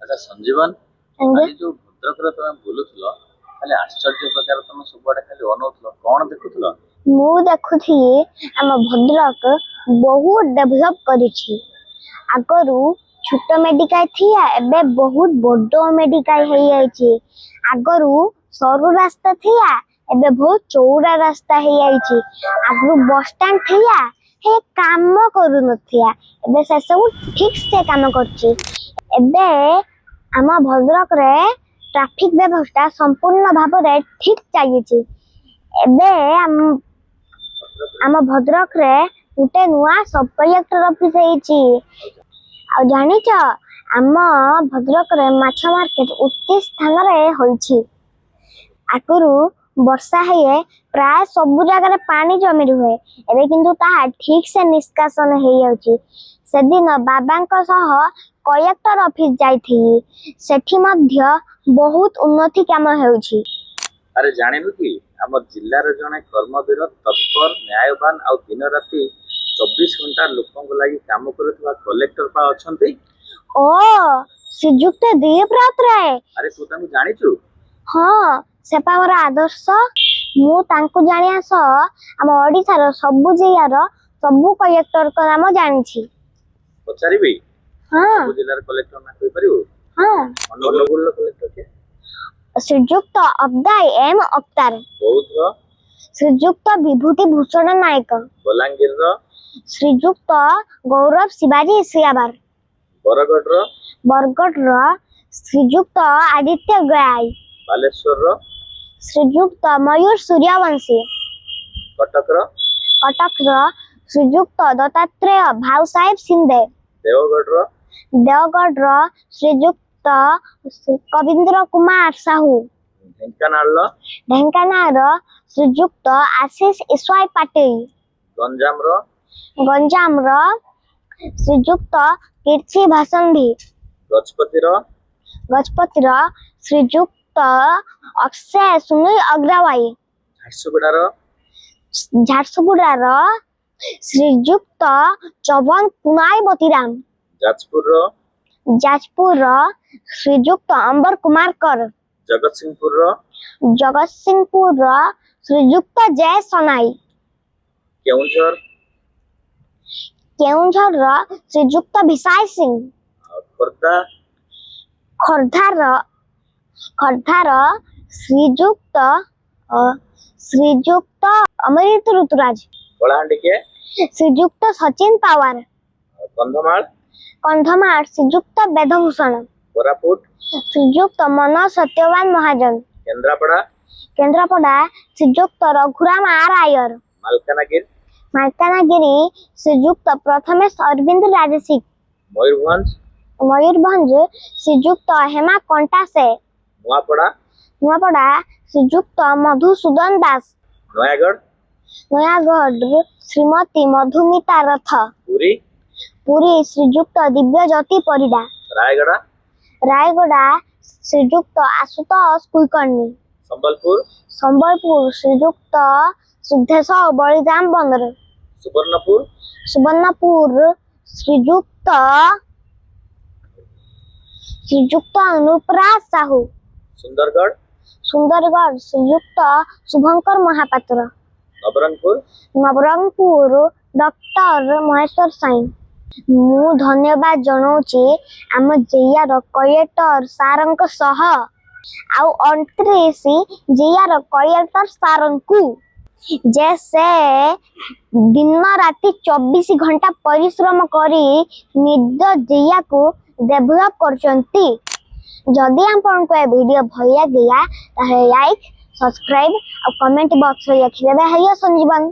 अच्छा संजीवन ଆଜ୍ଞା आज जो भद्रक तुम बुलुल खाली आश्चर्य प्रकार तुम सबुआडे खाली अनौल कौन देखुल। ମୁଁ ଦେଖୁଥିଲି ଆମ ଭଦ୍ରକ ବହୁତ ଡେଭଲପ କରିଛି। ଆଗରୁ ଛୋଟ ମେଡିକାଲ ଥିଲା, ଏବେ ବହୁତ ବଡ଼ ମେଡିକାଲ ହେଇଯାଇଛି। ଆଗରୁ ସରୁ ରାସ୍ତା ଥିଲା, ଏବେ ବହୁତ ଚଉଡ଼ା ରାସ୍ତା ହେଇଯାଇଛି। ଆଗରୁ ବସଷ୍ଟାଣ୍ଡ ଥିଲା, ହେ କାମ କରୁନଥିଲା, ଏବେ ସେସବୁ ଠିକ ସେ କାମ କରୁଛି। ଏବେ ଆମ ଭଦ୍ରକରେ ଟ୍ରାଫିକ ବ୍ୟବସ୍ଥା ସମ୍ପୂର୍ଣ୍ଣ ଭାବରେ ଠିକ ଚାଲିଛି। ଏବେ ଆମ ଭଦ୍ରକରେ ଗୋଟେ ନୂଆ ସବ୍ କଲେକ୍ଟର ଅଫିସ ହେଇଛି। ଆଉ ଜାଣିଛ, ଆମ ଭଦ୍ରକରେ ମାଛ ମାର୍କେଟ ଉଚ୍ଚ ସ୍ଥାନରେ ହୋଇଛି। ଆଗରୁ ବର୍ଷା ହେଲେ ପ୍ରାୟ ସବୁ ଜାଗାରେ ପାଣି ଜମି ରୁହେ, ଏବେ କିନ୍ତୁ ତାହା ଠିକ ସେ ନିଷ୍କାସନ ହେଇଯାଉଛି। ସେଦିନ ବାବାଙ୍କ ସହ କଲେକ୍ଟର ଅଫିସ ଯାଇଥିଲି, ସେଠି ମଧ୍ୟ ବହୁତ ଉନ୍ନତି କାମ ହେଉଛି। अरे जानिनु कि आम जिल्लार जने कर्मवीर तत्पर न्यायवान आ दिन राति 24 घंटा लोकंक लागि काम करुवा कलेक्टर पा अछंती। ओ श्रीजुक्त दिलीप राउतराय। अरे तू तांको जानिचु? हाँ, सेपा मोर आदर्श। मु तांको जानिया सह आम ओडिसार सबु जिल्लार सबु कलेक्टर को नाम जानिछि। पचारिबी? हाँ सबु जिल्लार कलेक्टर ना कहि परिबो? हाँ, अनुगुल कलेक्टर के श्रीजुक्त अब्दाई एम अख्तार। बौद्ध श्रीजुक्त विभूति भूषण नायक। बलांगीर रो श्रीजुक्त गौरव शिवाजी सियाबार। बरगढ़ रो श्रीजुक्त आदित्य गाय। बालेश्वर रो श्रीजुक्त मयूर सूर्यवंशी। कटक रो श्रीजुक्त दत्तात्रेय भाव साहेब सिंधे। देवगढ़ रो श्रीजुक्त कविंद्र कुमार साहू। ढेंकानाल रो श्रीजुक्त आशीष ईश्वाई पाटिल। गंजाम रो श्रीजुक्त कीर्ति भाषंभी। गजपति रो श्रीजुक्त अक्षय सुनील अग्रवाल। झारसुगुड़ा रो श्रीजुक्त चौवन कुमार बतीराम। जाजपुर रो श्रीजुक्त अंबर कुमार कर। जगतसिंहपुर रो श्रीजुक्त जय सोनाई। केउंझर रो श्रीजुक्त विशाल सिंह। खोर्धा रो श्रीजुक्त अमृत ऋतुराज। श्रीजुक्त सचिन पावर। कंधमाल श्रीजुक्त वेदभूषण। श्रीजुक्त मनोज सत्यवान महाजन। केंद्रापड़ा श्रीजुक्त रघुराम आर आयर। मालकानगिरी श्रीजुक्त प्रथमेश अरविंद राजसिक। मयूरभंज श्रीजुक्त हेमा कंटासे। नुआपड़ा श्रीजुक्त मधुसूदन दास। नयागढ़ श्रीमती मधुमिता रथ। पुरी श्रीजुक्त दिव्य ज्योति परिडा। रायगड़ा श्रीजुक्त आशुतोष कुलकर्णी। संबलपुर श्रीजुक्त सिद्धेश बलिराम बंदर। सुवर्णपुर श्रीजुक्त अनुपराज साहू। सुंदरगढ़ श्रीजुक्त शुभंकर महापात्र। नवरंगपुर डॉक्टर महेश्वर साई। मु धन्यवाद जनाऊची आम जिल्लार कलेक्टर सारंक सह आउ 29 जिल्लार कलेक्टर सारंकु जे से दिन राति 24 घंटा परिश्रम करी निज जिल्ला को डेभलप करचंती। जदि आपनको ए वीडियो भल लगिला ताहे लाइक सब्सक्राइब और कमेंट बॉक्स रे लिखिदेबे। हेलो संजीवन।